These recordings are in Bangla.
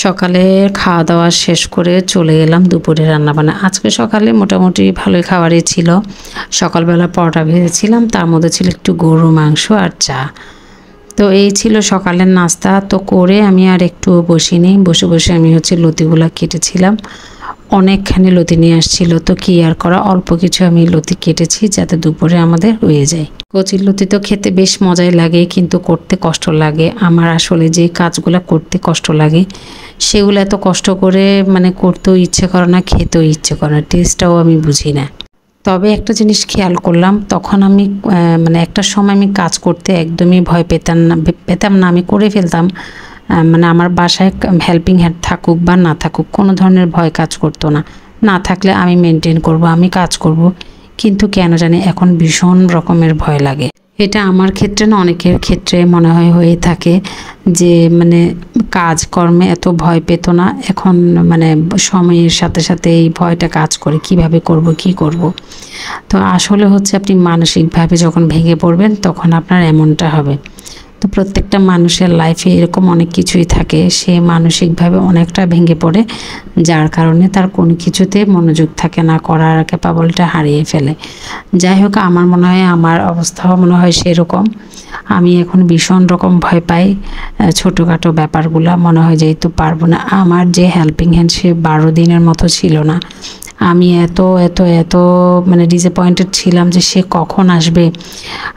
সকালে খাওয়া দাওয়া শেষ করে চলে গেলাম দুপুরে রান্নাবান্না। আজকে সকালে মোটামুটি ভালোই খাবারই ছিল। সকালবেলা পরোটা ভেজেছিলাম, তার মধ্যে ছিল একটু গরুর মাংস আর চা। তো এই ছিল সকালের নাস্তা। তো করে আমি আর একটু বসিনি, বসে বসে আমি লতিগুলা কেটেছিলাম। অনেকখানি লতি নিয়ে আসছিল, তো কি আর করা, অল্প কিছু আমি লতি কেটেছি যাতে দুপুরে আমাদের হয়ে যায়। কচির লতি তো খেতে বেশ মজাই লাগে, কিন্তু করতে কষ্ট লাগে। আমার আসলে যে কাজগুলো করতে কষ্ট লাগে সেগুলো এত কষ্ট করে করতেও ইচ্ছে করে না, খেতেও ইচ্ছে করে না, টেস্টটাও আমি বুঝি না। তবে একটা জিনিস খেয়াল করলাম, তখন আমি একটা সময় আমি কাজ করতে একদমই ভয় পেতাম না, আমি করে ফেলতাম। আমার বাসায় হেল্পিং হ্যান্ড থাকুক বা না থাকুক কোনো ধরনের ভয় কাজ করতো না। না থাকলে আমি মেনটেন করব, আমি কাজ করব, কিন্তু কেন জানি এখন ভীষণ রকমের ভয় লাগে। এটা আমার ক্ষেত্রে না, অনেকের ক্ষেত্রে মনে হয় হয়ে থাকে যে কাজকর্মে এত ভয় পেত না, এখন সময়ের সাথে সাথে এই ভয়টা কাজ করে, কিভাবে করব কি করব। তো আসলে আপনি মানসিকভাবে যখন ভেঙে পড়বেন তখন আপনার এমনটা হবে। তো প্রত্যেকটা মানুষের লাইফে এরকম অনেক কিছুই থাকে, সে মানসিকভাবে অনেকটা ভেঙে পড়ে, যার কারণে তার কোনো কিছুতে মনোযোগ থাকে না, করার ক্যাপাবলটা হারিয়ে ফেলে। যাই হোক, আমার মনে হয় আমার অবস্থাও মনে হয় সেরকম। আমি এখন ভীষণ রকম ভয় পাই ছোটোখাটো ব্যাপারগুলো, মনে হয় যে এই তো পারবো না। আমার যে হেল্পিং হ্যান্ড সে 12 দিনের মতো ছিল না। আমি এত এত এত ডিসঅ্যাপয়েন্টেড ছিলাম যে সে কখন আসবে।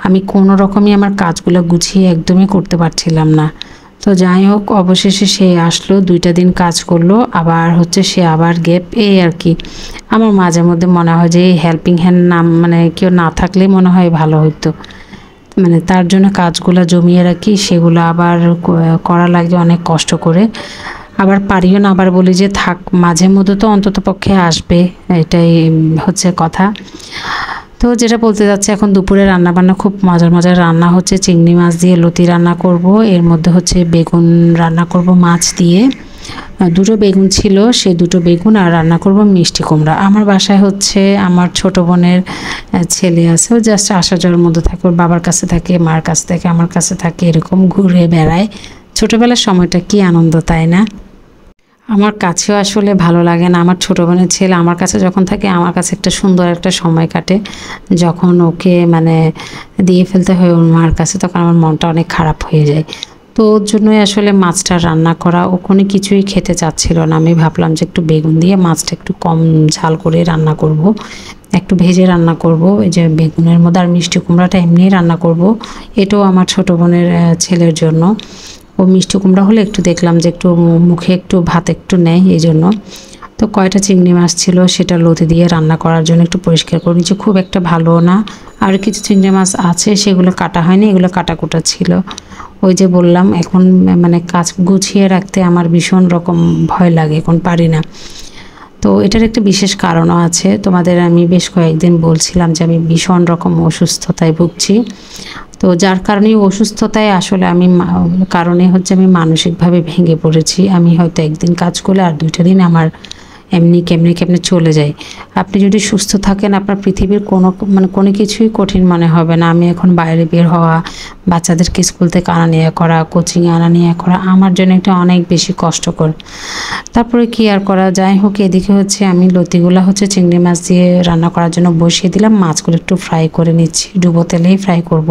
আমি কোনো রকমই আমার কাজগুলো গুছিয়ে একদমই করতে পারছিলাম না। তো যাই হোক, অবশেষে সে আসলো, 2টা দিন কাজ করলো, আবার সে আবার গ্যাপ, এই আর কি। আমার মাঝে মধ্যে মনে হয় যে হেল্পিং হ্যান্ড নাম কেউ না থাকলেই মনে হয় ভালো হতো। তার জন্য কাজগুলো জমিয়ে রাখি, সেগুলো আবার করা লাগে অনেক কষ্ট করে। আবার পারিও না, আবার বলি যে থাক, মাঝে মধ্যে তো অন্তত পক্ষে আসবে, এটাই কথা। তো যেটা বলতে যাচ্ছে, এখন দুপুরে রান্নাবান্না খুব মজার মজার রান্না হচ্ছে। চিংড়ি মাছ দিয়ে লতি রান্না করব, এর মধ্যে বেগুন রান্না করব মাছ দিয়ে। 2টো বেগুন ছিল, সে 2টো বেগুন, আর রান্না করব মিষ্টি কুমড়া। আমার বাসায় আমার ছোট বোনের ছেলে আছে, ও জাস্ট আসা যাওয়ার মধ্যে থাকে, ওর বাবার কাছে থাকে, মার কাছে থাকে, আমার কাছে থাকে, এরকম ঘুরে বেড়ায়। ছোটোবেলার সময়টা কি আনন্দ, তাই না? আমার কাছেও আসলে ভালো লাগে না, আমার ছোটো বোনের ছেলে আমার কাছে যখন থাকে আমার কাছে একটা সুন্দর একটা সময় কাটে। যখন ওকে দিয়ে ফেলতে হয় ওর মার কাছে, তখন আমার মনটা অনেক খারাপ হয়ে যায়। তো ওর জন্যই আসলে মাছটা রান্না করা, ও কোনো কিছুই খেতে চাচ্ছিল না। আমি ভাবলাম যে একটু বেগুন দিয়ে মাছটা একটু কম ঝাল করে রান্না করব, একটু ভেজে রান্না করব, এই যে বেগুনের মধ্যে, আর মিষ্টি কুমড়াটা এমনিই রান্না করব। এটাও আমার ছোটো বোনের ছেলের জন্য। ও মিষ্টি কুমড়া হলে একটু দেখলাম যে একটু মুখে একটু ভাত একটু নেয়, এই জন্য। তো কয়টা চিংড়ি মাছ ছিল, সেটা লতি দিয়ে রান্না করার জন্য একটু পরিষ্কার করে নিচ্ছি, খুব একটা ভালো না। আর কিছু চিংড়ি মাছ আছে, সেগুলো কাটা হয়নি, এগুলো কাটাকুটা ছিল। ওই যে বললাম, এখন কাজ গুছিয়ে রাখতে আমার ভীষণ রকম ভয় লাগে, এখন পারি না। তো এটার একটা বিশেষ কারণও আছে, তোমাদের আমি বেশ কয়েকদিন বলছিলাম যে আমি ভীষণ রকম অসুস্থতায় ভুগছি। তো যার কারণে অসুস্থতায় আসলে আমি আমি মানসিকভাবে ভেঙে পড়েছি। আমি হয়তো একদিন কাজ করলে আর 2টা দিন আমার এমনি কেমনে চলে যায়। আপনি যদি সুস্থ থাকেন, আপনার পৃথিবীর কোনো কিছুই কঠিন মনে হবে না। আমি এখন বাইরে বের হওয়া, বাচ্চাদেরকে স্কুল থেকে আনা নিয়ে করা, কোচিংয়ে আনা নিয়ে করা আমার জন্য এটা অনেক বেশি কষ্টকর। তারপরে কি আর করা। যাই হোক, এদিকে আমি লতিগুলা চিংড়ি মাছ দিয়ে রান্না করার জন্য বসিয়ে দিলাম। মাছগুলো একটু ফ্রাই করে নিচ্ছি, ডুবো তেলেই ফ্রাই করব,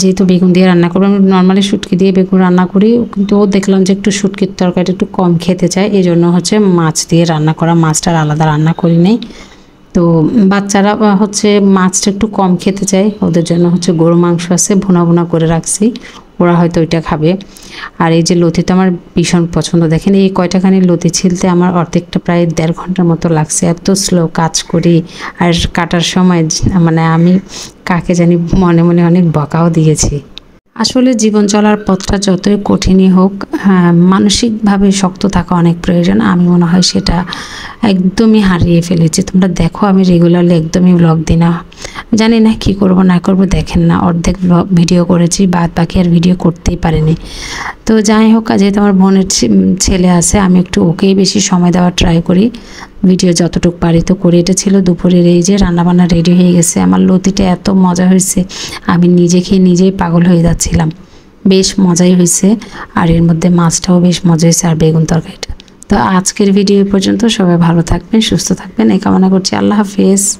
যেহেতু বেগুন দিয়ে রান্না করবো। আমি নর্মালি শুটকি দিয়ে বেগুন রান্না করি, কিন্তু ও দেখলাম যে একটু শুটকির তরকারিটা একটু কম খেতে চায়, এই জন্য মাছ দিয়ে রান্না করা, মাছটার আলাদা রান্না করি নেই। তো বাচ্চারা মাছটা একটু কম খেতে চায়, ওদের জন্য গরু মাংস আছে, ভুনা ভুনা করে রাখছি, ওরা হয়তো ওইটা খাবে। আর এই যে লতি তো আমার ভীষণ পছন্দ। দেখেন, এই কয়টাখানি লতি ছিলতে আমার অর্ধেকটা প্রায় 1.5 ঘন্টার মতো লাগছে, এত স্লো কাজ করি। আর কাটার সময় আমি কাকে জানি মনে মনে অনেক বকাও দিয়েছি। আসলে জীবন চলার পথটা যতই কঠিনই হোক, মানসিকভাবে শক্ত থাকা অনেক প্রয়োজন। আমি মনে হয় সেটা একদমই হারিয়ে ফেলেছি। তোমরা দেখো, আমি রেগুলারলি একদমই ব্লগ দিই না, জানি না কি করব না করব, দেখেন না, অর্ধেক ভিডিও করেছি, বাদ বাকি আর ভিডিও করতেই পারিনি। তো যাই হোক, যেহেতু আমার বোনের ছেলে আছে, আমি একটু ওকেই বেশি সময় দেওয়ার ট্রাই করি, ভিডিও যতটুকু পারি তো করি। এটা ছিল দুপুরের, এই যে রান্নাবান্না রেডি হয়ে গেছে। আমার লতিটা এত মজা হয়েছে, আমি নিজে খেয়ে নিজেই পাগল হয়ে যাচ্ছিলাম। বেশ মজাই হয়েছে। আর এর মধ্যে মাছটাও বেশ মজা হয়েছে, আর বেগুন তরকারিটা। তো আজকের ভিডিও পর্যন্ত, সবাই ভালো থাকবেন, সুস্থ থাকবেন এই কামনা করছি। আল্লাহ হাফেজ।